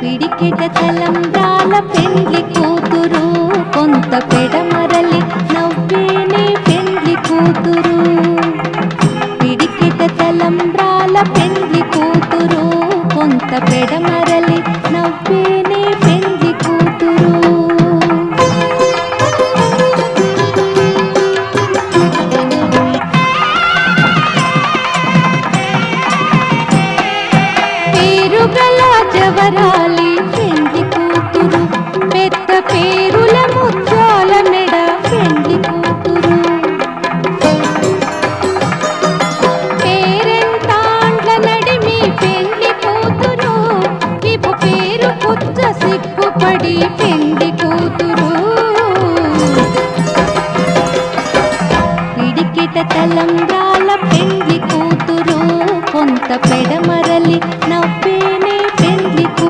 పిడికెట తలంబ్రాల పెండ్లి కూతురు, కొంత పెడమరలి నవ్వేనే పెండ్లి కూతురు. పిడికెట తలంబ్రాల పెండ్లి కూతురు, కొంత పెడమరలి నవ్వేనే పెండ్లి కూతురు. పేరుగల జవరాలి పెండ్లి కూతురు, పెద్ద పేరుల ముత్యాల మెడ పెండ్లి కూతురు. పేరెంతాండ్ల నడిమి పెండ్లి కూతురు, ఇపు పేరు పుచ్చ సిగ్గుపడి